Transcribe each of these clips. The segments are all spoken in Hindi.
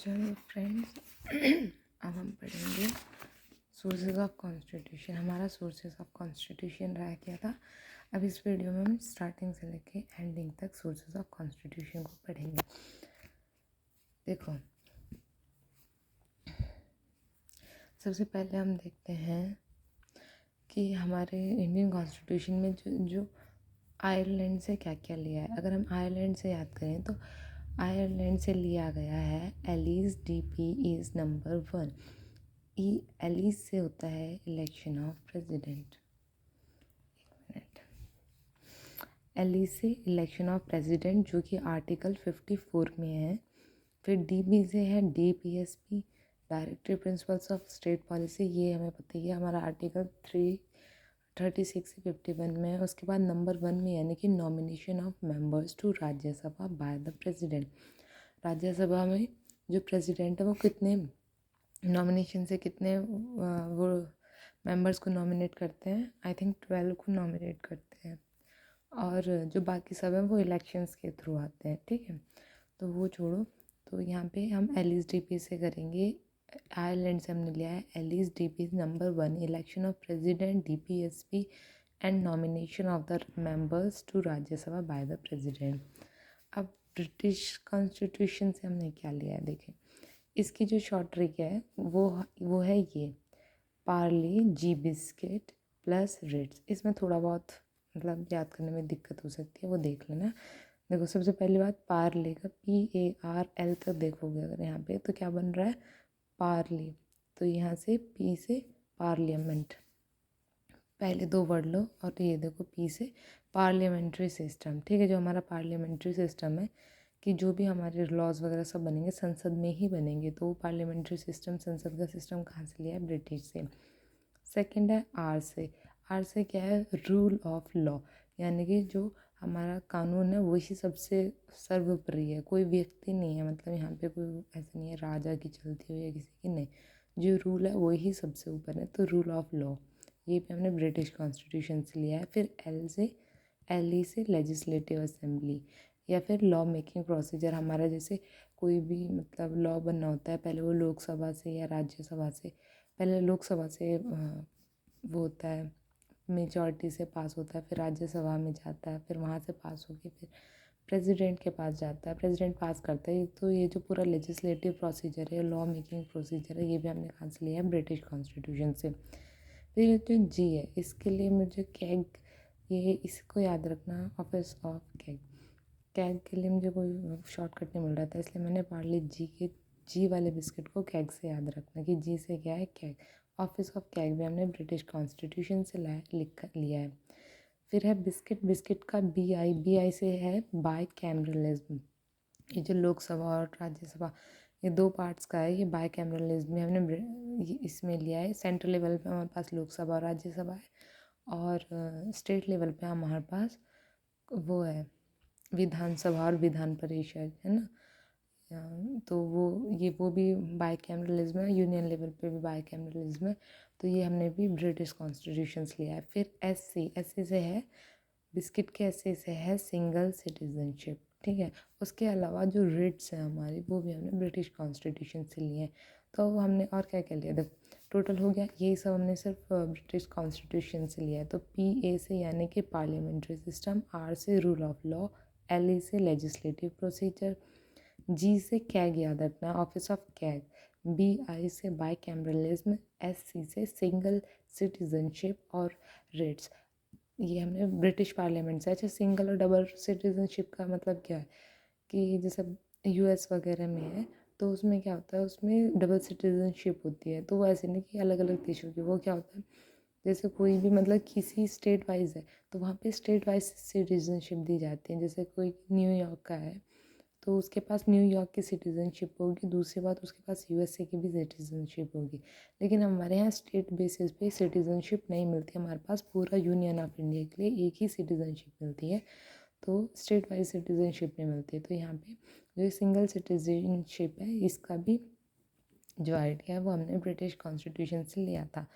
चलो फ्रेंड्स अब हम पढ़ेंगे सोर्सेज ऑफ कॉन्स्टिट्यूशन। हमारा सोर्सेज ऑफ कॉन्स्टिट्यूशन रहा क्या था। अब इस वीडियो में हम स्टार्टिंग से लेके एंडिंग तक सोर्सेज ऑफ कॉन्स्टिट्यूशन को पढ़ेंगे। देखो, सबसे पहले हम देखते हैं कि हमारे इंडियन कॉन्स्टिट्यूशन में जो आयरलैंड से क्या क्या लिया है। अगर हम आयरलैंड से याद करें तो आयरलैंड से लिया गया है Alice DP is number 1। Alice से होता है इलेक्शन ऑफ प्रेसिडेंट। एलिस से इलेक्शन ऑफ प्रेसिडेंट जो कि आर्टिकल 54 में है। फिर DP से है DPSP directive principles of state policy, ये हमें पता ही है, हमारा आर्टिकल 336 से 51 में है। उसके बाद नंबर 1 में यानी कि nomination of members to Rajya Sabha by the president. Rajya Sabha में जो प्रेसिडेंट है वो कितने नॉमिनेशन से कितने वो मेंबर्स को नॉमिनेट करते हैं। आई थिंक 12 को नॉमिनेट करते हैं और जो बाकी सब हैं वो इलेक्शंस के थ्रू आते हैं। ठीक है, तो वो छोड़ो। तो यहाँ पे हम एलिस DP से करेंगे। आयरलैंड से हमने लिया है Alice DP number 1 election of president DPSP and nomination of the members to Rajya Sabha by the president. अब ब्रिटिश कॉन्स्टिट्यूशन से हमने क्या लिया है, देखें। इसकी जो शॉर्ट ट्रिक है वो है ये, पार्ले जी बिस्किट प्लस रिट्स। इसमें थोड़ा बहुत मतलब याद करने में दिक्कत हो सकती है, वो देख लेना। देखो, सबसे पहली बात पार्ले का PARL तक देखोगे अगर यहाँ पे तो क्या बन रहा है, पार्ले। तो यहाँ से P से पार्लियामेंट, पहले दो वर्ड लो और ये देखो P से पार्लियामेंट्री सिस्टम। ठीक है, जो हमारा पार्लियामेंट्री सिस्टम है कि जो भी हमारे लॉज वगैरह सब बनेंगे संसद में ही बनेंगे। तो वो पार्लियामेंट्री सिस्टम, संसद का सिस्टम कहाँ से लिया है, ब्रिटिश से। सेकंड है R से। R से क्या है, रूल ऑफ लॉ, यानी कि जो हमारा कानून है वही सबसे सर्वोपरि है, कोई व्यक्ति नहीं है। मतलब यहाँ पे कोई ऐसा नहीं है राजा की चलती हुई या किसी की, नहीं, जो रूल है वही सबसे ऊपर है। तो रूल ऑफ लॉ ये भी हमने ब्रिटिश कॉन्स्टिट्यूशन से लिया है। फिर LE से लेजिस्लेटिव असेंबली या फिर लॉ मेकिंग प्रोसीजर। हमारा जैसे कोई भी मतलब लॉ बनना होता है, पहले वो लोकसभा से या राज्यसभा से, पहले लोकसभा से वो होता है, मेजॉरिटी से पास होता है, फिर राज्यसभा में जाता है, फिर वहाँ से पास होके फिर प्रेसिडेंट के पास जाता है, प्रेसिडेंट पास करता है। तो ये जो पूरा लेजिस्लेटिव प्रोसीजर है, लॉ मेकिंग प्रोसीजर है, ये भी हमने कहाँ से लिया है, ब्रिटिश कॉन्स्टिट्यूशन से। फिर ये जो G है इसके लिए मुझे कैग, ये इसको याद रखना, ऑफिस ऑफ कैग। कैग के लिए मुझे कोई शॉर्टकट नहीं मिल रहा था, इसलिए मैंने पार्ले जी वाले बिस्किट को कैग से याद रखना कि जी से क्या है, कैग। ऑफिस ऑफ कैग भी हमने ब्रिटिश कॉन्स्टिट्यूशन से लिया है। फिर है बिस्किट। बिस्किट का BI से है बाई कैमरलिज्म। ये जो लोकसभा और राज्यसभा ये दो पार्ट्स का है, ये बाई कैमरलिज्म में हमने इसमें लिया है। सेंट्रल लेवल पे हमारे पास लोकसभा और राज्यसभा है और स्टेट लेवल पे हमारे पास वो है विधानसभा और विधान परिषद, है ना। तो वो भी बाई कैमरलिज्म है, यूनियन लेवल पे भी बाई कैमरलिज्म है। तो ये हमने भी ब्रिटिश कॉन्स्टिट्यूशन लिया है। फिर SC से है बिस्किट के, SC से है सिंगल सिटीजनशिप। ठीक है, उसके अलावा जो रिट्स हैं हमारी वो भी हमने ब्रिटिश कॉन्स्टिट्यूशन से लिए हैं। तो हमने और क्या क्या लिया, देखो टोटल हो गया यही सब हमने सिर्फ ब्रिटिश कॉन्स्टिट्यूशन से लिया है। तो PA से यानी कि पार्लियामेंट्री सिस्टम, R से रूल ऑफ लॉ, LE से लेजिस्लेटिव प्रोसीजर, G से कैग याद रखना, ऑफिस ऑफ कैग, BI से बाई कैमरलिज्म, SC से सिंगल सिटीजनशिप और रिट्स, ये हमने ब्रिटिश पार्लियामेंट से। अच्छा, सिंगल और डबल सिटीजनशिप का मतलब क्या है कि जैसे US वगैरह में है तो उसमें क्या होता है, उसमें डबल सिटीजनशिप होती है। तो वो ऐसे नहीं कि अलग अलग देशों की, वो क्या होता है जैसे कोई भी मतलब किसी स्टेट वाइज है तो वहाँ पे स्टेट वाइज सिटीजनशिप दी जाती है। जैसे कोई न्यूयॉर्क का है तो उसके पास न्यूयॉर्क की सिटीजनशिप होगी, दूसरी बात उसके पास USA की भी सिटीजनशिप होगी। लेकिन हमारे यहाँ स्टेट बेसिस पे सिटीजनशिप नहीं मिलती, हमारे पास पूरा यूनियन ऑफ इंडिया के लिए एक ही सिटीजनशिप मिलती है, तो स्टेट वाइज सिटीजनशिप नहीं मिलती है। तो यहाँ पे जो सिंगल सिटीजनशिप है इसका भी जो आइडिया है वो हमने ब्रिटिश कॉन्स्टिट्यूशन से लिया था।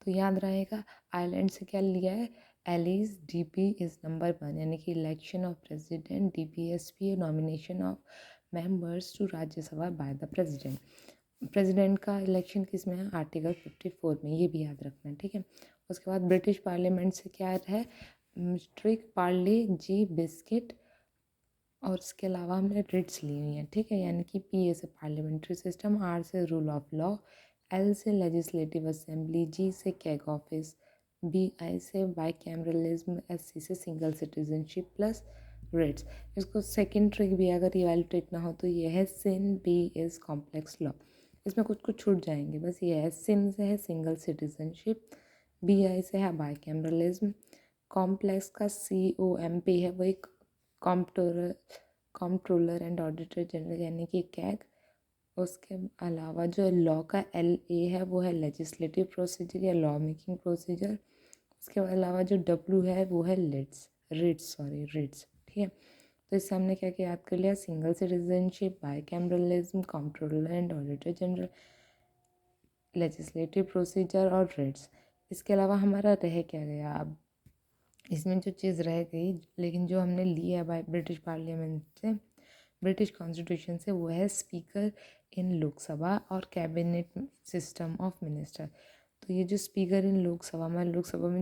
तो याद रहेगा, आयरलैंड से क्या लिया है, एलिस DP इज़ नंबर 1 यानी कि election of president, DPSP nomination of members to Rajya Sabha by the president. President का इलेक्शन किस में है? आर्टिकल 54 में, ये भी याद रखना है, ठीक है। उसके बाद ब्रिटिश पार्लियामेंट से क्या है? स्ट्रिक पार्ले जी बिस्किट, और इसके अलावा हमने रिट्स ली हुई हैं, ठीक है। यानी कि पी ए से पार्लियामेंट्री सिस्टम, आर से रूल ऑफ लॉ, एल से लेजिस्लेटिव असेंबली, जी से कैग ऑफिस, बी आई से बाई कैमरलिज्म, एस सी से सिंगल सिटीजनशिप प्लस रिट्स। इसको सेकेंड ट्रिक भी अगर ये वाली ट्रिक ना हो तो ये है सिन बी इज़ कॉम्प्लेक्स लॉ। इसमें कुछ कुछ छूट जाएंगे, बस ये है। सिन से है सिंगल सिटीजनशिप, बी आई से है बाई कैमरलिज्म, कॉम्प्लेक्स का सी ओ एम पी है वो एक कॉम्प्ट्रोलर एंड ऑडिटर जनरल यानी कि कैग। उसके अलावा जो लॉ का एल ए है वो है लेजिस्लेटिव प्रोसीजर या लॉ मेकिंग प्रोसीजर। उसके अलावा जो डब्ल्यू है वो है रिट्स, ठीक है। तो इससे हमने क्या क्या याद कर लिया? Single citizenship, bicameralism, comptroller and auditor general, legislative procedure और रिट्स। इसके अलावा हमारा रह क्या गया? अब इसमें जो चीज़ रह गई लेकिन जो हमने लिया बाय ब्रिटिश पार्लियामेंट से, ब्रिटिश कॉन्स्टिट्यूशन से, वो है स्पीकर इन लोकसभा और कैबिनेट सिस्टम ऑफ मिनिस्टर। तो ये जो स्पीकर इन लोकसभा में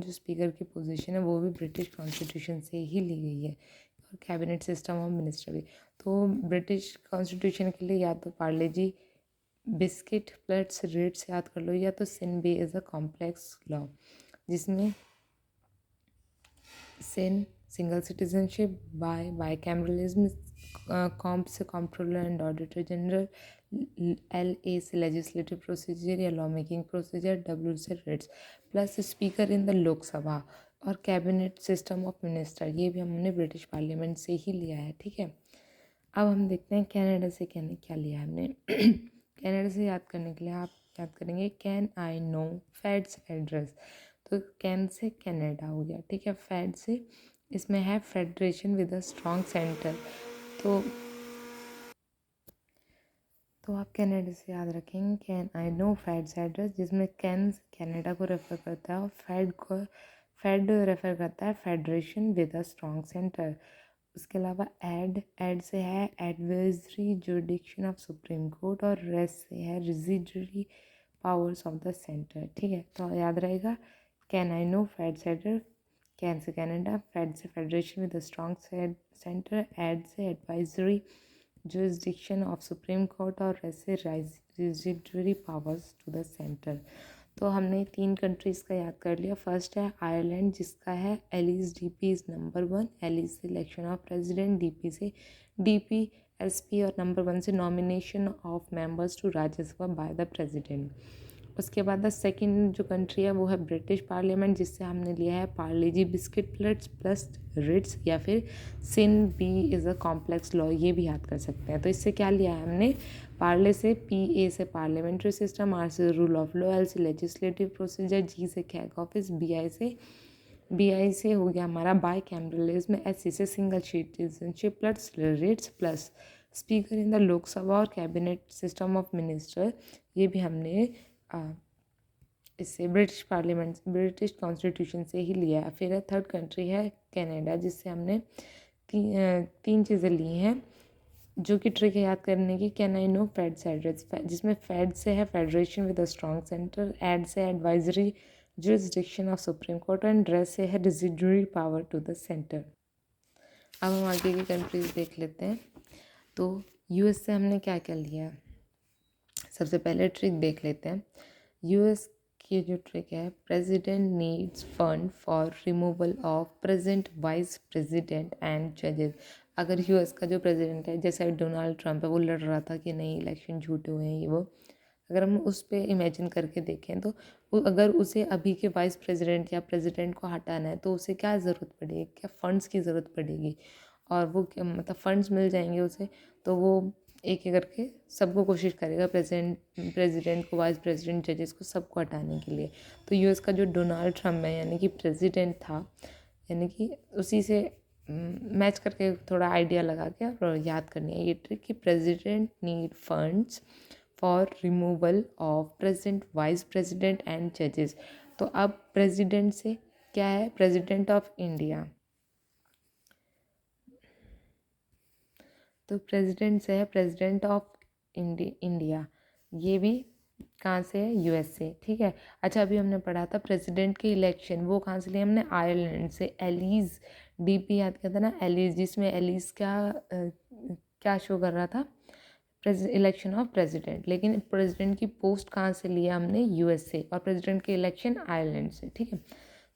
जो स्पीकर की पोजीशन है वो भी ब्रिटिश कॉन्स्टिट्यूशन से ही ली गई है, और कैबिनेट सिस्टम ऑफ मिनिस्टर भी। तो ब्रिटिश कॉन्स्टिट्यूशन के लिए या तो पार्ले जी बिस्किट प्लस रेट्स याद कर लो, या तो sin be is a complex law जिसमें sin single citizenship, bicameralism, comp से comptroller and auditor general, L A से लेजिस्लेटिव प्रोसीजर या लॉ मेकिंग प्रोसीजर, डब्ल्यू से writs, plus speaker in the Lok Sabha और कैबिनेट सिस्टम ऑफ मिनिस्टर, ये भी हमने ब्रिटिश पार्लियामेंट से ही लिया है, ठीक है। अब हम देखते हैं कनाडा से क्या लिया है हमने। कनाडा से याद करने के लिए आप याद करेंगे can I know fed's address. तो कैन से कनाडा हो गया, ठीक है। फेड से इसमें है federation with a strong centre. तो आप कनाडा से याद रखेंगे can I know fed's address, जिसमें कैन कनाडा को रेफर करता है और फेड रेफर करता है federation with a strong centre. उसके अलावा एड से है advisory jurisdiction of supreme court, और रेस्ट से है residuary powers of the centre, ठीक है। तो याद रहेगा can I know fed's address, can से कनाडा, फेड से federation with a strong centre, ad से advisory jurisdiction of supreme court, और ऐसे residuary powers to the centre. तो हमने 3 कंट्रीज़ का याद कर लिया। फर्स्ट है आयरलैंड जिसका है एलिस डीपी इज़ नंबर 1, एलिस से इलेक्शन ऑफ प्रेसिडेंट, डीपी से डीपी एसपी, और नंबर 1 से nomination of members to Rajya Sabha by the president. उसके बाद द सेकंड जो कंट्री है वो है ब्रिटिश पार्लियामेंट जिससे हमने लिया है पार्ले जी बिस्किट प्लस रिट्स, या फिर sin B is a complex law, ये भी याद कर सकते हैं। तो इससे क्या लिया है हमने? पार्ले से पी ए से पार्लियामेंट्री सिस्टम, आर से रूल ऑफ लॉ, एल से लेजिस्लेटिव प्रोसीजर, जी से कैग ऑफिस, बी आई से हो गया हमारा बाई कैमरलिज्म, एस सी से single citizenship plus writs, plus speaker in the Lok Sabha और कैबिनेट सिस्टम ऑफ मिनिस्टर, ये भी हमने इससे ब्रिटिश कॉन्स्टिट्यूशन से ही लिया है। फिर थर्ड कंट्री है कनाडा जिससे हमने तीन चीज़ें ली हैं जो कि ट्रिक है याद करने की। Can I know fed's address, जिसमें फेड से है federation with a strong centre, ad से advisory jurisdiction of supreme court, and rest से है residuary power to the centre. अब हम आगे की कंट्रीज देख लेते हैं। तो यूएस से हमने क्या क्या लिया है, सबसे पहले ट्रिक देख लेते हैं। यूएस की जो ट्रिक है, president needs fund for removal of present vice president and जजेस। अगर यूएस का जो प्रेसिडेंट है, जैसे डोनाल्ड ट्रंप है, वो लड़ रहा था कि नहीं इलेक्शन झूठे हुए हैं ये वो, अगर हम उस पर इमेजिन करके देखें तो अगर उसे अभी के वाइस प्रेसिडेंट या प्रेसिडेंट को हटाना है तो उसे क्या ज़रूरत पड़ेगी, क्या फ़ंड्स की ज़रूरत पड़ेगी, और वो मतलब फ़ंड्स मिल जाएंगे उसे, तो वो एक एक करके सबको कोशिश करेगा, प्रेसिडेंट को, वाइस प्रेसिडेंट, जजेस को, सबको हटाने के लिए। तो यूएस का जो डोनाल्ड ट्रम्प है यानी कि प्रेसिडेंट था, यानी कि उसी से मैच करके थोड़ा आइडिया लगा के और याद करनी है ये ट्रिक कि president need funds for removal of president, vice president and जजेस। तो अब प्रेसिडेंट से क्या है, प्रेसिडेंट ऑफ इंडिया, तो प्रेसिडेंट से है प्रेसिडेंट ऑफ इंडिया, ये भी कहाँ से है, यूएस से। ठीक है। अच्छा, अभी हमने पढ़ा था प्रेसिडेंट के इलेक्शन, वो कहाँ से लिए हमने, आयरलैंड से। एलिस, डीपी याद किया था ना, एलिस, जिसमें एलिस क्या शो कर रहा था, इलेक्शन ऑफ प्रेसिडेंट। लेकिन प्रेसिडेंट की पोस्ट कहाँ से लिया हमने, यूएस से, और प्रेसिडेंट के इलेक्शन आयरलैंड से। ठीक है।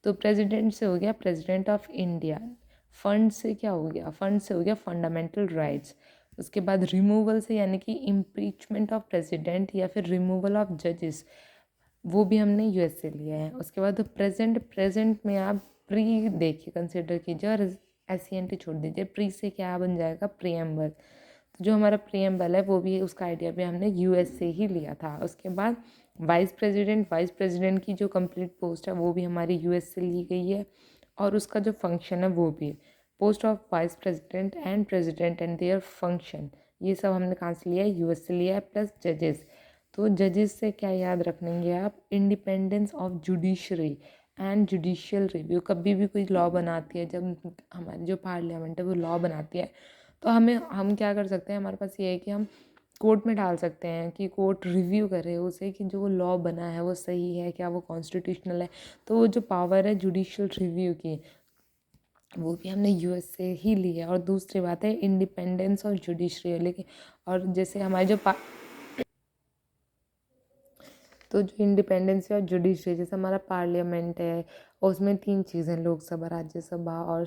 तो प्रेसिडेंट से हो गया प्रेसिडेंट ऑफ इंडिया। फंड से क्या हो गया, फंड से हो गया फंडामेंटल राइट्स। उसके बाद रिमूवल से, यानी कि इम्पीचमेंट ऑफ प्रेसिडेंट या फिर रिमूवल ऑफ जजेस, वो भी हमने यूएस से लिया है। उसके बाद प्रेजेंट, प्रेजेंट में आप प्री देखिए, कंसिडर कीजिए और एसईएनटी छोड़ दीजिए। प्री से क्या बन जाएगा, प्रीएम्बल। तो जो हमारा प्रीएम्बल है वो भी, उसका आइडिया भी हमने यूएस से ही लिया था। उसके बाद वाइस प्रेसिडेंट, वाइस प्रेसिडेंट की जो कंप्लीट पोस्ट है वो भी हमारी यूएस से ली गई है, और उसका जो फंक्शन है वो भी, post of vice president and president and their function, ये सब हमने कहाँ से लिया है, यूएस से लिया है। प्लस जजेस, तो जजेस से क्या याद रखेंगे आप, independence of judiciary and judicial review. कभी भी कोई लॉ बनाती है, जब हमारी जो पार्लियामेंट है वो लॉ बनाती है, तो हम क्या कर सकते हैं, हमारे पास ये है कि हम कोर्ट में डाल सकते हैं कि कोर्ट रिव्यू करे उसे, कि जो लॉ बना है वो सही है क्या, वो कॉन्स्टिट्यूशनल है। तो वो जो पावर है जुडिशियल रिव्यू की, वो भी हमने यूएस से ही ली है। और दूसरी बात है इंडिपेंडेंस और जुडिशरी, लेकिन और जैसे हमारे तो जो इंडिपेंडेंस और जुडिशरी, जैसे हमारा पार्लियामेंट है, उसमें 3 चीज़ें, लोकसभा, राज्यसभा और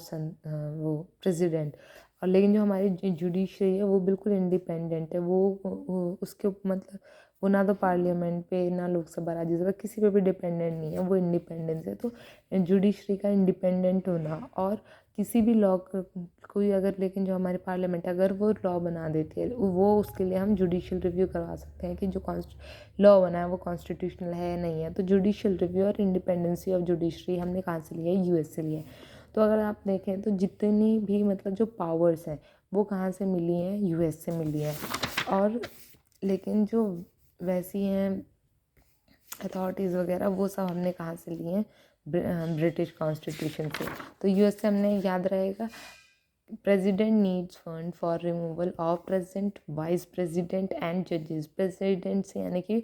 वो प्रेसिडेंट। और लेकिन जो हमारी जुडिशरी है वो बिल्कुल इंडिपेंडेंट है, वो उसके मतलब वो ना तो पार्लियामेंट पे, ना लोकसभा, राज्यसभा, किसी पे भी डिपेंडेंट नहीं है, वो इंडिपेंडेंस है। तो जुडिशरी का इंडिपेंडेंट होना, और किसी भी लॉ कोई अगर, लेकिन जो हमारे पार्लियामेंट अगर वो लॉ बना देती है, वो उसके लिए हम जुडिशियल रिव्यू करवा सकते हैं कि जो लॉ बना है वो कॉन्स्टिट्यूशनल है या नहीं है। तो जुडिशियल रिव्यू और इंडिपेंडेंसी ऑफ जुडिशरी हमने कहाँ से लिया है, यूएस से लिया है। तो अगर आप देखें तो जितनी भी मतलब जो पावर्स हैं वो कहाँ से मिली हैं, यूएस से मिली हैं। और लेकिन जो वैसी हैं अथॉरिटीज़ वगैरह, वो सब हमने कहाँ से लिए हैं, ब्रिटिश कॉन्स्टिट्यूशन से। तो यूएस से हमने याद रहेगा, president needs fund for removal of president, vice president and जजेस। प्रेसिडेंट से यानी कि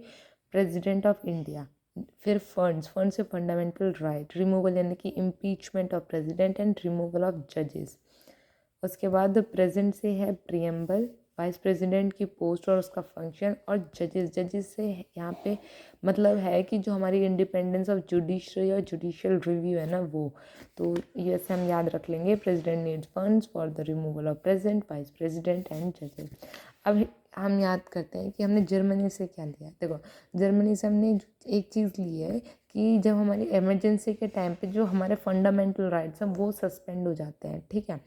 प्रेसिडेंट ऑफ इंडिया। फिर फंड्स, फंड से फंडामेंटल राइट। रिमूवल यानी कि impeachment of president and removal of जजेस। उसके बाद प्रेजेंट से है प्रीएम्बल, वाइस प्रेसिडेंट की पोस्ट और उसका फंक्शन, और जजेस, जजेस से यहाँ पे मतलब है कि जो हमारी इंडिपेंडेंस ऑफ जुडिशरी और जुडिशियल रिव्यू है ना वो। तो ये से हम याद रख लेंगे, president needs funds for the removal of president, vice president and जजेस। अब हम याद करते हैं कि हमने जर्मनी से क्या लिया है। देखो, जर्मनी से हमने एक चीज़ ली है कि जब हमारी इमरजेंसी के टाइम पे जो हमारे फंडामेंटल राइट्स हैं वो सस्पेंड हो जाते हैं। ठीक है।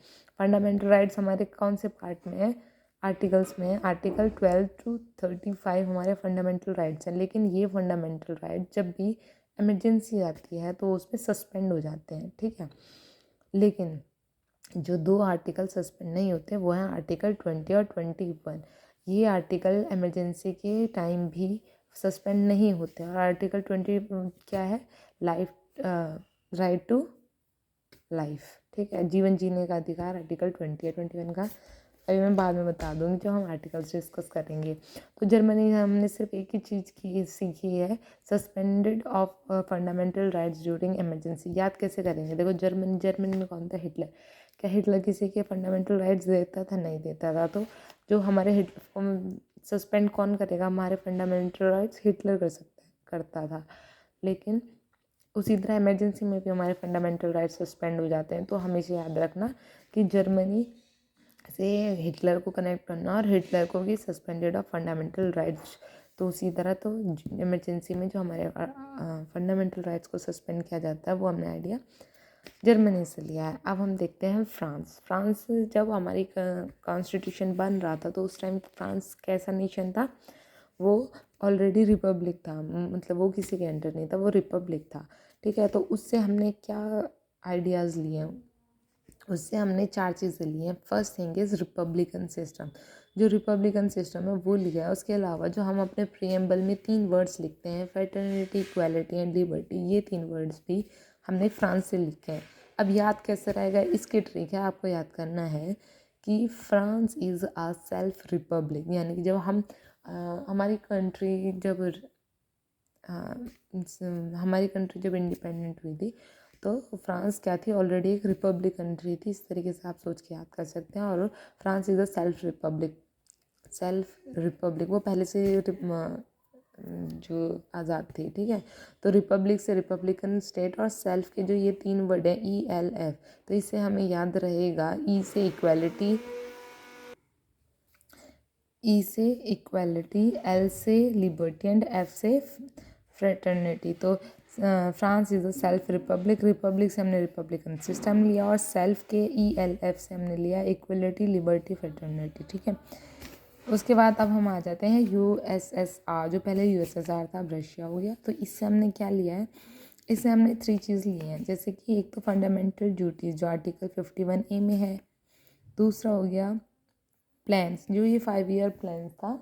फंडामेंटल राइट्स हमारे कौन से पार्ट में है, आर्टिकल्स में है। आर्टिकल 12 to 35 हमारे फंडामेंटल राइट्स हैं, लेकिन ये फंडामेंटल राइट जब भी इमरजेंसी आती है तो उसमें सस्पेंड हो जाते हैं। ठीक है। लेकिन जो 2 आर्टिकल सस्पेंड नहीं होते वो हैं आर्टिकल 20 और 21। ये आर्टिकल इमरजेंसी के टाइम भी सस्पेंड नहीं होते। और आर्टिकल 20 क्या है, लाइफ, राइट टू लाइफ। ठीक है, जीवन जीने का अधिकार, आर्टिकल 20 है। 21 का अभी मैं बाद में बता दूँगी जब हम आर्टिकल्स डिस्कस करेंगे। तो जर्मनी हमने सिर्फ एक ही चीज़ की सीखी है, suspended of fundamental rights during emergency. याद कैसे करेंगे, देखो जर्मनी में कौन था, हिटलर। क्या हिटलर किसी के फंडामेंटल राइट्स देता था, नहीं देता था। तो जो हमारे सस्पेंड कौन करेगा हमारे फंडामेंटल राइट्स, हिटलर करता था। लेकिन उसी तरह इमरजेंसी में भी हमारे फंडामेंटल राइट्स सस्पेंड हो जाते हैं। तो हमेशा याद रखना कि जर्मनी से हिटलर को कनेक्ट करना और हिटलर को भी सस्पेंडेड ऑफ फंडामेंटल राइट्स। तो उसी तरह तो इमरजेंसी में जो हमारे फंडामेंटल राइट्स को सस्पेंड किया जाता है वो हमने आइडिया जर्मनी से लिया है। अब हम देखते हैं फ्रांस। फ्रांस जब हमारी कॉन्स्टिट्यूशन बन रहा था तो उस टाइम फ्रांस कैसा नेशन था, वो ऑलरेडी रिपब्लिक था, मतलब वो किसी के अंडर नहीं था, वो रिपब्लिक था। ठीक है। तो उससे हमने क्या आइडियाज़ लिए, उससे हमने 4 चीज़ें ली हैं। First thing is Republican system, जो रिपब्लिकन सिस्टम है वो लिया है। उसके अलावा जो हम अपने प्रीएम्बल में 3 वर्ड्स लिखते हैं, फ्रेटर्निटी, इक्वालिटी एंड लिबर्टी, ये 3 वर्ड्स भी हमने फ्रांस से लिखे हैं। अब याद कैसे रहेगा, इसकी ट्रिक है, आपको याद करना है कि France is a self republic, यानी कि जब हम हमारी कंट्री जब हमारी कंट्री जब इंडिपेंडेंट हुई थी तो फ्रांस क्या थी, ऑलरेडी एक रिपब्लिक कंट्री थी। इस तरीके से आप सोच के याद कर सकते हैं। और France is a self Republic वो पहले से जो आज़ाद थी, ठीक है। तो रिपब्लिक से रिपब्लिकन स्टेट और सेल्फ के जो ये 3 वर्ड हैं ELF, तो इससे हमें याद रहेगा ई से इक्वालिटी, एल से लिबर्टी एंड एफ से फ्रेटर्निटी। तो France is a self Republic, Republic से हमने रिपब्लिकन सिस्टम लिया और सेल्फ के ELF से हमने लिया इक्वलिटी, लिबर्टी, फ्रेटर्निटी, ठीक है। उसके बाद अब हम आ जाते हैं USSR, जो पहले USSR था, अब रशिया हो गया। तो इससे हमने क्या लिया है, इससे हमने 3 चीज़ ली हैं, जैसे कि एक तो फंडामेंटल ड्यूटीज़ जो आर्टिकल 51A में है, दूसरा हो गया प्लान्स, जो ये 5 ईयर प्लान था,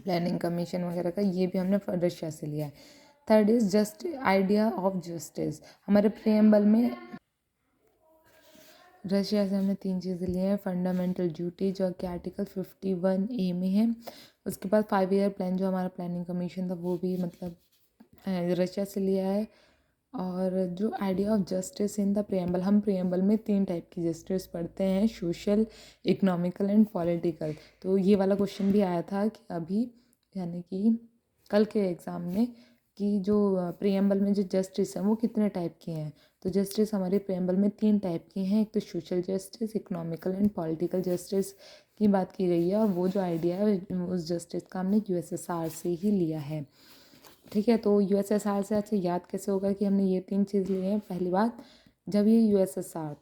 प्लानिंग कमीशन वगैरह का, ये भी हमने रशिया से लिया है। Third is just idea of justice, हमारे प्रियम्बल में रशिया से हमने 3 चीज़ें ली हैं, फंडामेंटल ड्यूटी जो कि आर्टिकल 51A में है, उसके बाद 5 ईयर प्लान जो हमारा प्लानिंग कमीशन था वो भी मतलब रशिया से लिया है। और जो idea of justice in the preamble, हम प्रियम्बल में 3 टाइप की जस्टिस पढ़ते हैं, सोशल, इकोनॉमिकल एंड पॉलिटिकल। तो ये वाला क्वेश्चन भी आया था कि अभी, यानी कि कल के एग्ज़ाम में, कि जो प्रियम्बल में जो जस्टिस हैं वो कितने टाइप के हैं। तो जस्टिस हमारे प्रियम्बल में 3 टाइप की हैं, एक तो social justice, economical and political justice की बात की गई है। और वो जो आइडिया है उस जस्टिस का हमने USSR से ही लिया है, ठीक है। तो USSR से अच्छा याद कैसे होगा कि हमने ये 3 चीज़ लिए हैं। पहली बात, जब ये USSR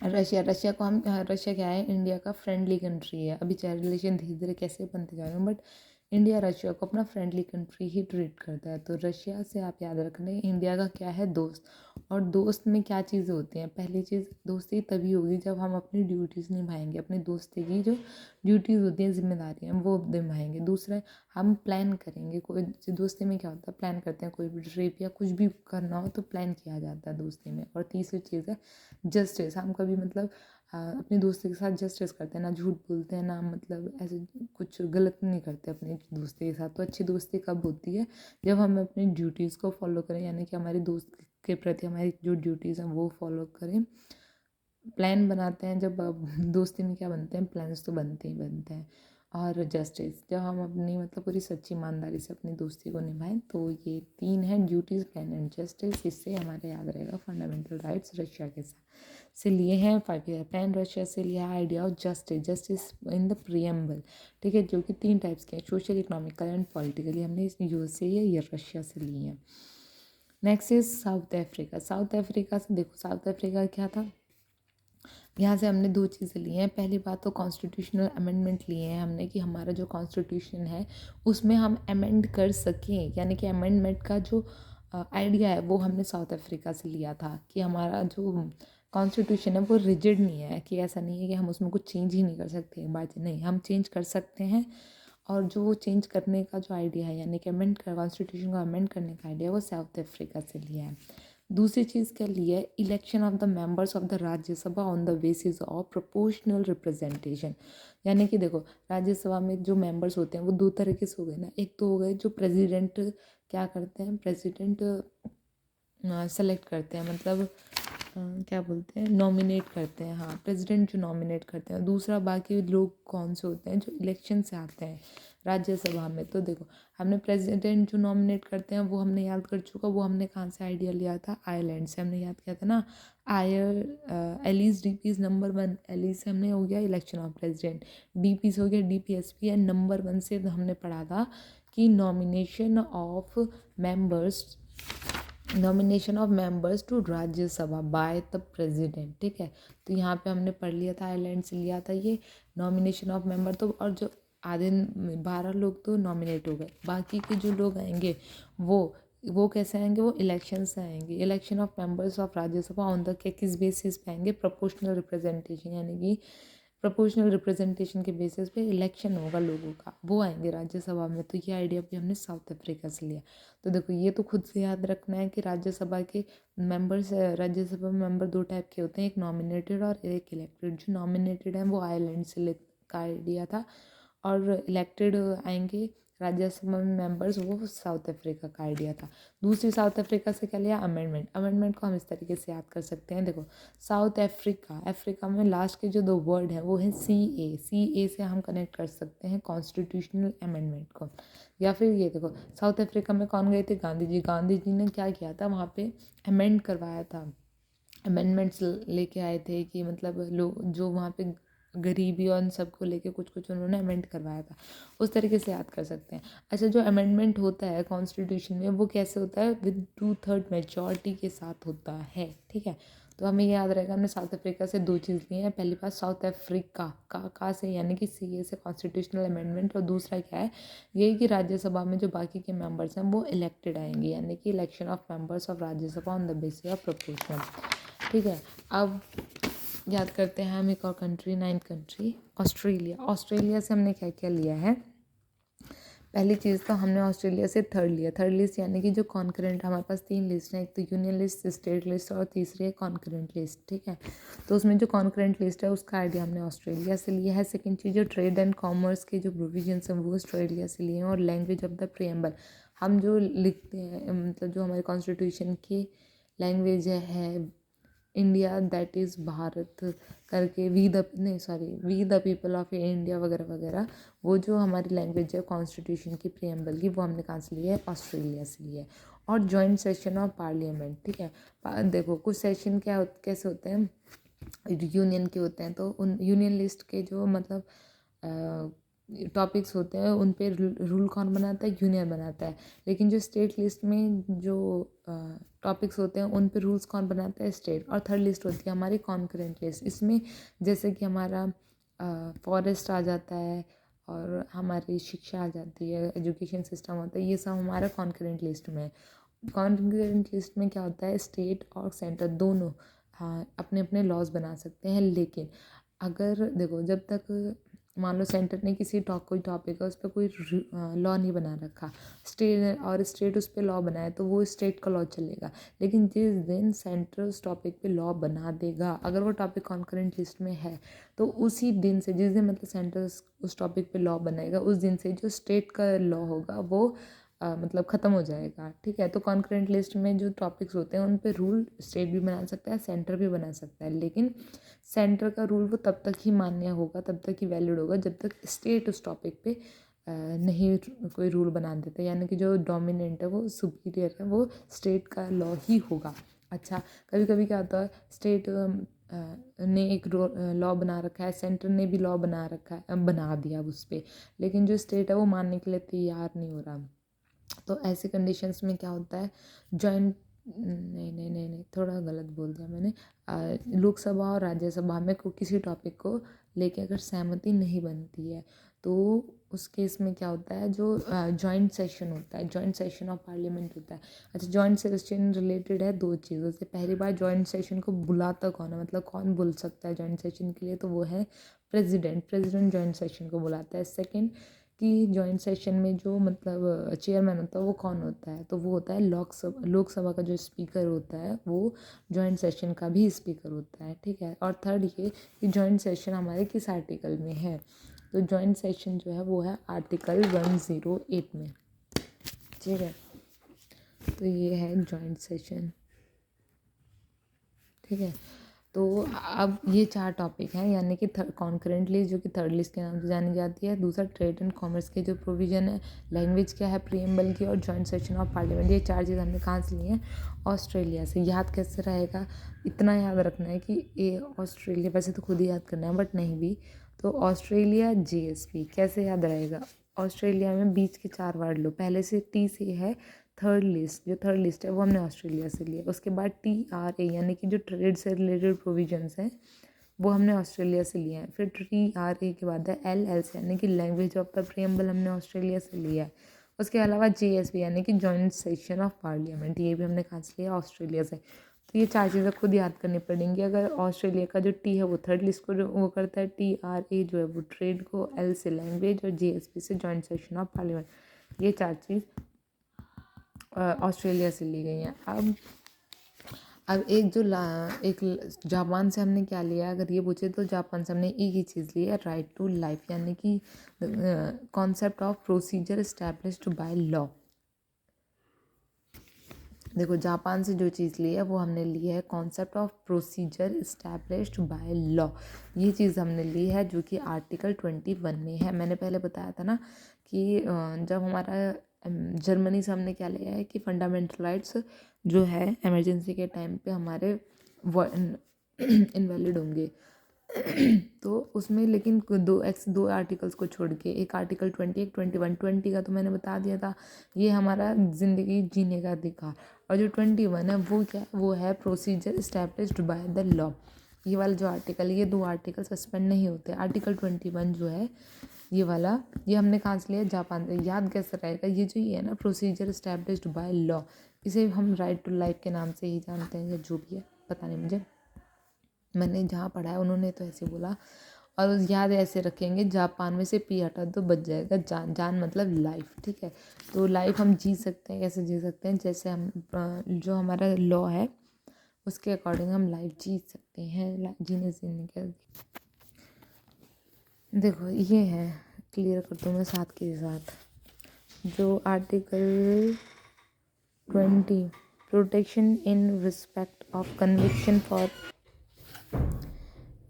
रशिया को हम, रशिया क्या है, इंडिया का फ्रेंडली कंट्री है। अभी चाहे रिलेशन धीरे धीरे कैसे बनते जा रहे हैं, बट इंडिया रशिया को अपना फ्रेंडली कंट्री ही ट्रीट करता है। तो रशिया से आप याद रखना, इंडिया का क्या है, दोस्त। और दोस्त में क्या चीज़ें होती हैं, पहली चीज़, दोस्ती तभी होगी जब हम अपनी ड्यूटीज़ निभाएंगे, अपनी दोस्ती की जो ड्यूटीज़ होती हैं, जिम्मेदारियाँ हैं, वो निभाएंगे। दूसरा, हम प्लान करेंगे, कोई दोस्ती में क्या होता है, प्लान करते हैं, कोई भी ट्रिप या कुछ भी करना हो तो प्लान किया जाता है दोस्ती में। और तीसरी चीज़ है जस्टिस, हम कभी मतलब अपने दोस्ती के साथ जस्टिस करते हैं, ना झूठ बोलते हैं, ना मतलब ऐसे कुछ गलत नहीं करते अपने दोस्ती के साथ। तो अच्छी दोस्ती कब होती है, जब हम अपनी ड्यूटीज़ को फॉलो करें, यानी कि हमारे दोस्त के प्रति हमारी जो ड्यूटीज़ हैं वो फॉलो करें। प्लान बनाते हैं जब दोस्ती में, क्या बनते हैं, प्लान्स तो बनते ही बनते हैं। और जस्टिस, जब हम अपनी मतलब पूरी सच्ची ईमानदारी से अपनी दोस्ती को निभाएं। तो ये 3 हैं, ड्यूटीज़, प्लान एंड जस्टिस। इससे हमारे याद रहेगा फंडामेंटल राइट्स रशिया के साथ से लिए हैं, 5 ईयर प्लान रशिया से लिया है, idea of justice in the preamble, ठीक है, जो कि 3 टाइप्स के हैं, सोशल, इकोनॉमिकल एंड पॉलिटिकली, हमने USA या रशिया से लिए हैं। Next is south Africa. South Africa से देखो, साउथ अफ्रीका क्या था, यहाँ से हमने 2 चीज़ें ली हैं। पहली बात तो कॉन्स्टिट्यूशनल अमेंडमेंट लिए हैं हमने, कि हमारा जो कॉन्स्टिट्यूशन है उसमें हम अमेंड कर सकें, यानी कि अमेंडमेंट का जो आइडिया है वो हमने साउथ अफ्रीका से लिया था, कि हमारा जो कॉन्स्टिट्यूशन है वो रिजिड नहीं है, कि ऐसा नहीं है कि हम उसमें कुछ चेंज ही नहीं कर सकते, बात नहीं, हम चेंज कर सकते हैं। और जो वो चेंज करने का जो आइडिया है, यानी कि अमेंड कर कॉन्स्टिट्यूशन को अमेंड करने का आइडिया, वो साउथ अफ्रीका से लिया है। दूसरी चीज़ क्या ली है, election of the members of the Rajya Sabha on the basis of proportional representation. यानी कि देखो, राज्यसभा में जो मेंबर्स होते हैं वो 2 तरीके से हो गए ना, एक तो हो गए जो प्रेसिडेंट क्या करते हैं, प्रेसिडेंट सेलेक्ट करते हैं, मतलब क्या बोलते हैं, नॉमिनेट करते हैं, हाँ, प्रेसिडेंट जो नॉमिनेट करते हैं। दूसरा, बाकी लोग कौन से होते हैं, जो इलेक्शन से आते हैं राज्यसभा में। तो देखो, हमने प्रेसिडेंट जो नॉमिनेट करते हैं वो हमने याद कर चुका, वो हमने कहाँ से आइडिया लिया था, आयरलैंड से हमने याद किया था ना। एलीज DPs नंबर 1, एलीज से हमने हो गया इलेक्शन ऑफ प्रेसिडेंट, DPs हो गया DPSP, एंड नंबर 1 से हमने पढ़ा था कि nomination of members to Rajya Sabha by the president, ठीक है। तो यहाँ पे हमने पढ़ लिया था, आयरलैंड से लिया था ये नॉमिनेशन ऑफ मेंबर। तो और जो आधे 12 लोग तो नॉमिनेट हो गए, बाकी के जो लोग आएंगे वो कैसे आएंगे, वो इलेक्शन से आएंगे। Election of members of Rajya Sabha on the किस बेसिस पे आएंगे, प्रोपोर्शनल रिप्रेजेंटेशन, यानी कि प्रोपोर्शनल रिप्रेजेंटेशन के बेसिस पे इलेक्शन होगा लोगों का, वो आएंगे राज्यसभा में। तो ये आइडिया भी हमने साउथ अफ्रीका से लिया। तो देखो ये तो खुद से याद रखना है कि राज्यसभा के मेंबर्स, राज्यसभा में मेंबर दो टाइप के होते हैं, एक नॉमिनेटेड और एक इलेक्टेड। जो नॉमिनेटेड है वो आयरलैंड से का आइडिया था, और इलेक्टेड आएंगे राज्यसभा में मेंबर्स, वो साउथ अफ्रीका का आइडिया था। दूसरी साउथ अफ्रीका से क्या लिया, अमेंडमेंट। अमेंडमेंट को हम इस तरीके से याद कर सकते हैं, देखो साउथ अफ्रीका, अफ्रीका में लास्ट के जो दो वर्ड हैं वो है सी ए से हम कनेक्ट कर सकते हैं कॉन्स्टिट्यूशनल अमेंडमेंट को। या फिर ये देखो साउथ अफ्रीका में कौन गए थे, गांधी जी। गांधी जी ने क्या किया था वहाँ पे, अमेंड करवाया था, अमेंडमेंट्स लेके आए थे कि मतलब लोग जो वहाँ पे गरीबी और इन सब को लेके कुछ कुछ उन्होंने अमेंड करवाया था, उस तरीके से याद कर सकते हैं। अच्छा, जो अमेंडमेंट होता है कॉन्स्टिट्यूशन में वो कैसे होता है, विद 2/3 मेजॉरिटी के साथ होता है, ठीक है। तो हमें ये याद रहेगा, हमने साउथ अफ्रीका से दो चीज़ ली है। पहली बात साउथ अफ्रीका का से यानी कि सी ए से कॉन्स्टिट्यूशनल अमेंडमेंट, और दूसरा क्या है, यही कि राज्यसभा में जो बाकी के मेंबर्स हैं वो इलेक्टेड आएंगे, यानी कि election of members of Rajya Sabha on the basis of proportional, ठीक है। अब याद करते हैं हम एक और country, 9th country Australia. Australia से हमने क्या क्या लिया है, पहली चीज़ तो हमने ऑस्ट्रेलिया से थर्ड लिया। थर्ड लिस्ट यानी कि जो कॉन्करेंट, हमारे पास 3 लिस्ट हैं, एक तो यूनियन लिस्ट, स्टेट लिस्ट और तीसरी है कॉन्करेंट लिस्ट, ठीक है। तो उसमें जो कॉन्करेंट लिस्ट है उसका आइडिया हमने ऑस्ट्रेलिया से लिया है। सेकंड चीज़, जो ट्रेड एंड कॉमर्स के जो प्रोविजंस हैं वो ऑस्ट्रेलिया से लिए हैं। और लैंग्वेज ऑफ द प्रियम्बल, हम जो लिखते हैं मतलब जो हमारे कॉन्स्टिट्यूशन की लैंग्वेज है इंडिया दैट इज़ भारत करके, we the people of India वगैरह वगैरह, वो जो हमारी लैंग्वेज है कॉन्स्टिट्यूशन की प्रियम्बल की, वो हमने कहाँ से ली है, ऑस्ट्रेलिया से ली है। और जॉइंट सेशन ऑफ पार्लियामेंट, ठीक है। देखो कुछ सेशन कैसे होते हैं, यूनियन के होते हैं, तो उन यूनियन लिस्ट के जो मतलब टॉपिक्स होते हैं उन पे रूल कौन बनाता है, यूनियन बनाता है। लेकिन जो स्टेट लिस्ट में जो टॉपिक्स होते हैं उन पे रूल्स कौन बनाता है, स्टेट। और थर्ड लिस्ट होती है हमारी कॉन्करेंट लिस्ट, इसमें जैसे कि हमारा फॉरेस्ट आ जाता है और हमारी शिक्षा आ जाती है, एजुकेशन सिस्टम होता है, ये सब हमारा कॉन्करेंट लिस्ट में है। कॉन्करेंट लिस्ट में क्या होता है, स्टेट और सेंटर दोनों हाँ अपने अपने लॉज बना सकते हैं। लेकिन अगर देखो जब तक मान लो सेंटर ने कोई टॉपिक है उस पर कोई लॉ नहीं बना रखा, स्टेट उस पर लॉ बनाए तो वो स्टेट का लॉ चलेगा। लेकिन जिस दिन सेंटर उस टॉपिक पे लॉ बना देगा, अगर वो टॉपिक कॉन्करेंट लिस्ट में है, तो उसी दिन से, जिस दिन मतलब सेंटर उस टॉपिक पे लॉ बनाएगा, उस दिन से जो स्टेट का लॉ होगा वो मतलब ख़त्म हो जाएगा, ठीक है। तो कॉन्करेंट लिस्ट में जो टॉपिक्स होते हैं उन पे रूल स्टेट भी बना सकता है, सेंटर भी बना सकता है। लेकिन सेंटर का रूल वो तब तक ही मान्य होगा, तब तक ही वैलिड होगा जब तक स्टेट उस टॉपिक पे नहीं कोई रूल बना देता, यानी कि जो डोमिनेंट है वो सुपीरियर है, वो स्टेट का लॉ ही होगा। अच्छा, कभी कभी क्या होता है, स्टेट ने एक लॉ बना रखा है, सेंटर ने भी लॉ बना रखा है, बना दिया उस पर, लेकिन जो स्टेट है वो मानने के लिए तैयार नहीं हो रहा। तो ऐसे कंडीशंस में क्या होता है, जॉइंट नहीं थोड़ा गलत बोल दिया मैंने, लोकसभा और राज्यसभा में किसी टॉपिक को लेके अगर सहमति नहीं बनती है तो उस केस में क्या होता है, जो जॉइंट सेशन होता है, जॉइंट सेशन ऑफ पार्लियामेंट होता है। अच्छा, जॉइंट सेशन रिलेटेड है दो चीज़ों से। पहली बार जॉइंट सेशन को बुलाता कौन है, मतलब कौन बुल सकता है जॉइंट सेशन के लिए, तो वो है प्रेसिडेंट जॉइंट सेशन को बुलाता है। सेकेंड कि जॉइंट सेशन में जो मतलब चेयरमैन होता है वो कौन होता है, तो वो होता है लोकसभा का जो स्पीकर होता है वो जॉइंट सेशन का भी स्पीकर होता है, ठीक है। और थर्ड ये कि जॉइंट सेशन हमारे किस आर्टिकल में है, तो जॉइंट सेशन जो है वो है आर्टिकल 108 में, ठीक है। तो ये है जॉइंट सेशन, ठीक है। तो अब ये 4 टॉपिक हैं, यानी कि कॉन्करेंट लिस्ट जो कि थर्ड लिस्ट के नाम से जानी जाती है, दूसरा ट्रेड एंड कॉमर्स के जो प्रोविजन है, लैंग्वेज क्या है प्रीएम्बल की, और जॉइंट सेशन ऑफ पार्लियामेंट। ये 4 चीज़ हमने कहाँ से ली हैं, ऑस्ट्रेलिया से। याद कैसे रहेगा, इतना याद रखना है कि ये ऑस्ट्रेलिया, वैसे तो खुद ही याद करना है बट नहीं भी, तो ऑस्ट्रेलिया GSP कैसे याद रहेगा, ऑस्ट्रेलिया में बीच के 4 वर्ड लो, पहले से T से है थर्ड लिस्ट, जो थर्ड लिस्ट है वो हमने ऑस्ट्रेलिया से लिया। उसके बाद TRA यानी कि जो ट्रेड से रिलेटेड प्रोविजंस हैं वो हमने ऑस्ट्रेलिया से लिए हैं। फिर TRA के बाद है LLC यानी कि लैंग्वेज ऑफ द प्रियम्बल, हमने ऑस्ट्रेलिया से लिया है। उसके अलावा GSP यानी कि जॉइंट सेशन ऑफ पार्लियामेंट, ये भी हमने कहाँ से लिया, ऑस्ट्रेलिया से। तो ये 4 चीज़ें खुद याद करनी पड़ेंगी। अगर ऑस्ट्रेलिया का जो टी है वो थर्ड लिस्ट को वो करता है, TRA जो है वो ट्रेड को, L से लैंग्वेज और GSP से जॉइंट सेशन ऑफ पार्लियामेंट। ये 4 चीज़ ऑस्ट्रेलिया से ली गई हैं। अब एक जापान से हमने क्या लिया, अगर ये पूछे तो जापान से हमने एक ही चीज़ ली है, राइट टू लाइफ, यानी कि concept of procedure established by law. देखो जापान से जो चीज़ ली है वो हमने ली है concept of procedure established by law. ये चीज़ हमने ली है जो कि आर्टिकल 21 में है। मैंने पहले बताया था ना कि जब हमारा जर्मनी से हमने क्या लिया है कि फंडामेंटल राइट्स जो है इमरजेंसी के टाइम पे हमारे इनवैलिड होंगे। तो उसमें लेकिन दो आर्टिकल्स को छोड़ के, एक आर्टिकल 20, एक 21। 20 का तो मैंने बता दिया था, ये हमारा ज़िंदगी जीने का अधिकार। और जो 21 है वो क्या, वो है procedure established by the law. ये वाला जो आर्टिकल, ये 2 आर्टिकल सस्पेंड नहीं होते। आर्टिकल 21 जो है ये वाला, ये हमने कहाँ से लिया, जापान से। याद कैसे रहेगा, ये जो ये है ना प्रोसीजर इस्टेब्लिश्ड बाय लॉ, इसे हम राइट टू लाइफ के नाम से ही जानते हैं, या जो भी है पता नहीं मुझे, मैंने जहाँ पढ़ा है उन्होंने तो ऐसे बोला। और याद ऐसे रखेंगे, जापान में से पी हटा तो बच जाएगा जान। जान मतलब लाइफ, ठीक है। तो लाइफ हम जी सकते हैं, कैसे जी सकते हैं, जैसे हम जो हमारा लॉ है उसके अकॉर्डिंग हम लाइफ जी सकते हैं, जीने के। देखो ये है, क्लियर कर दूँ मैं साथ के साथ, जो article 20 protection in respect of conviction for,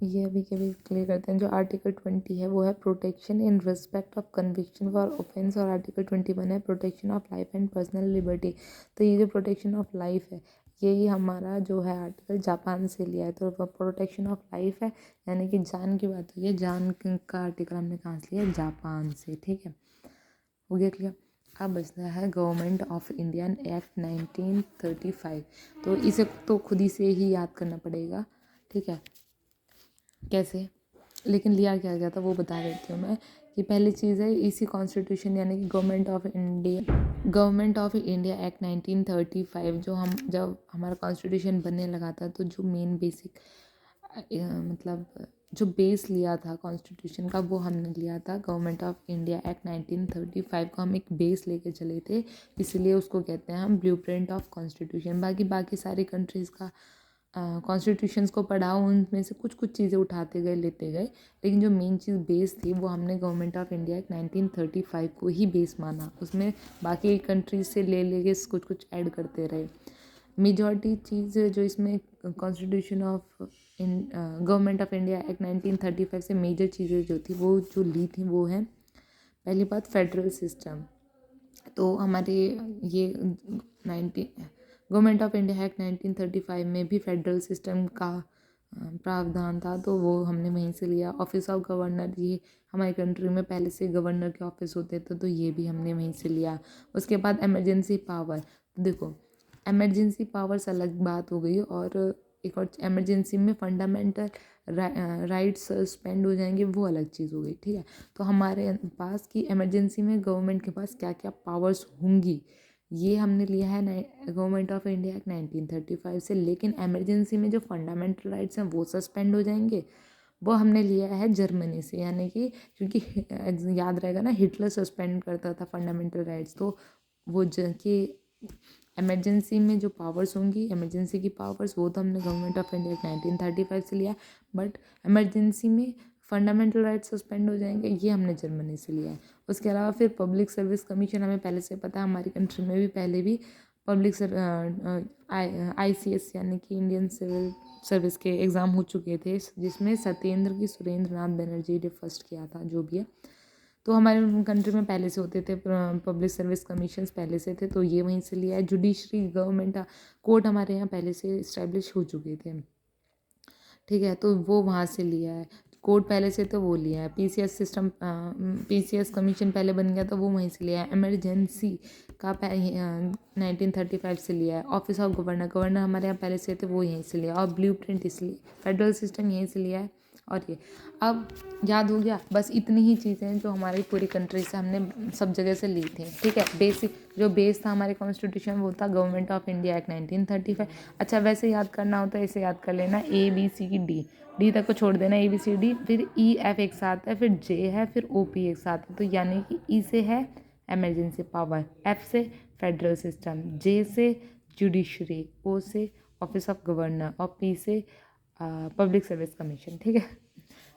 ये अभी के भी क्लियर करते हैं। जो आर्टिकल 20 है वो है protection in respect of conviction for offence, और आर्टिकल 21 है protection of life and personal liberty. तो ये जो प्रोटेक्शन ऑफ लाइफ है यही हमारा जो है आर्टिकल जापान से लिया है। तो प्रोटेक्शन ऑफ लाइफ है, यानी कि जान की बात हुई है, जान का आर्टिकल हमने कहाँ से लिया, जापान से, ठीक है। हो गया क्लियर। अब बचता है गवर्नमेंट ऑफ इंडिया एक्ट 1935। तो इसे तो खुद ही से ही याद करना पड़ेगा, ठीक है, कैसे, लेकिन लिया क्या गया था वो बता देती हूँ मैं। कि पहली चीज़ है इसी कॉन्स्टिट्यूशन, यानी कि गवर्नमेंट ऑफ इंडिया एक्ट 1935, जब हमारा कॉन्स्टिट्यूशन बनने लगा था, तो जो मेन बेसिक मतलब जो बेस लिया था कॉन्स्टिट्यूशन का वो हमने लिया था गवर्नमेंट ऑफ इंडिया एक्ट 1935 को। हम एक बेस लेके चले थे, इसीलिए उसको कहते हैं हम ब्लूप्रिंट ऑफ कॉन्स्टिट्यूशन। बाकी सारी कंट्रीज़ का कॉन्स्टिट्यूशंस को पढ़ाओ, उनमें से कुछ कुछ चीज़ें उठाते गए, लेते गए, लेकिन जो मेन चीज़ बेस थी वो हमने गवर्नमेंट ऑफ इंडिया एक्ट 1935 को ही बेस माना। उसमें बाकी कंट्रीज से ले कुछ कुछ ऐड करते रहे। मेजॉरिटी चीज़ जो इसमें constitution of government of India act 1935 से मेजर चीज़ें जो थी वो जो ली थी वो है, पहली बात फेडरल सिस्टम। तो हमारे ये गवर्नमेंट ऑफ इंडिया एक्ट 1935 में भी फेडरल सिस्टम का प्रावधान था, तो वो हमने वहीं से लिया। ऑफिस ऑफ गवर्नर, ये हमारी कंट्री में पहले से गवर्नर के ऑफिस होते थे, तो ये भी हमने वहीं से लिया। उसके बाद इमरजेंसी पावर, देखो इमरजेंसी पावर्स अलग बात हो गई, और एक और इमरजेंसी में फंडामेंटल राइट्स सस्पेंड हो जाएंगे, वो अलग चीज़ हो गई, ठीक है। तो हमारे पास की इमरजेंसी में गवर्नमेंट के पास क्या क्या पावर्स होंगी, ये हमने लिया है गवर्नमेंट ऑफ इंडिया एक्ट 1935 से। लेकिन इमरजेंसी में जो फंडामेंटल राइट्स हैं वो सस्पेंड हो जाएंगे, वो हमने लिया है जर्मनी से। यानी कि क्योंकि याद रहेगा ना, हिटलर सस्पेंड करता था फंडामेंटल राइट्स, तो वो कि इमरजेंसी में जो पावर्स होंगी, इमरजेंसी की पावर्स, वो तो हमने गवर्नमेंट ऑफ इंडिया 1935 से लिया। बट इमरजेंसी में फंडामेंटल राइट्स सस्पेंड हो जाएंगे, ये हमने जर्मनी से लिया है। उसके अलावा फिर पब्लिक सर्विस कमीशन, हमें पहले से पता है, हमारी कंट्री में भी पहले भी पब्लिक ICS यानी कि इंडियन सिविल सर्विस के एग्ज़ाम हो चुके थे, जिसमें सत्येंद्र की सुरेंद्र नाथ बनर्जी ने फर्स्ट किया था, जो भी है। तो हमारे कंट्री में पहले से होते थे पब्लिक सर्विस कमीशंस, पहले से थे, तो ये वहीं से लिया है। जुडिशरी गवर्नमेंट कोर्ट हमारे यहाँ पहले से इस्टेब्लिश हो चुके थे, ठीक है, तो वो वहाँ से लिया है। कोर्ट पहले से तो वो लिया है। PCS सिस्टम, PCS कमीशन पहले बन गया तो वो वहीं से लिया है। इमरजेंसी का 1935 से लिया है। ऑफिस ऑफ गवर्नर हमारे यहाँ पहले से थे, वो यहीं से लिया। और ब्लूप्रिंट इसलिए, फेडरल सिस्टम यहीं से लिया है। और ये अब याद हो गया। बस इतनी ही चीज़ें हैं जो हमारी पूरी कंट्री से हमने सब जगह से ली थी, ठीक है। बेसिक जो बेस था हमारे कॉन्स्टिट्यूशन वो था गवर्नमेंट ऑफ इंडिया एक्ट 1935। अच्छा वैसे याद करना होता है, इसे याद कर लेना ABCD, डी तक को छोड़ देना ABCD, फिर EF एक साथ है, फिर J है, फिर OP एक साथ है। तो यानी कि E से है एमरजेंसी पावर, F से फेडरल सिस्टम, J से जुडिशरी, O से ऑफिस ऑफ गवर्नर और P से पब्लिक सर्विस कमीशन, ठीक है।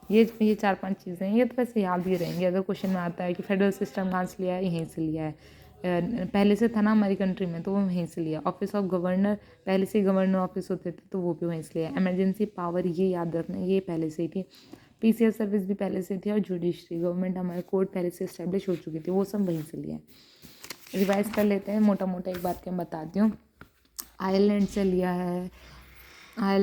ये 4-5 चीज़ें हैं, ये तो वैसे याद ही रहेंगी। अगर क्वेश्चन में आता है कि फेडरल सिस्टम कहाँ से लिया है, यहीं से लिया है, पहले से था ना हमारी कंट्री में, तो वो वहीं से लिया। ऑफिस ऑफ गवर्नर पहले से गवर्नर ऑफिस होते थे, तो वो भी वहीं से लिया। एमरजेंसी पावर ये याद रखना, ये पहले से ही थी। PCS सर्विस भी पहले से थी, और जुडिशरी गवर्नमेंट हमारे कोर्ट पहले से इस्टेब्लिश हो चुकी थी, वो सब वहीं से लिया है। रिवाइज कर लेते हैं मोटा मोटा, एक बात के मैं बताती हूँ। आयरलैंड से लिया है, आयरलैंड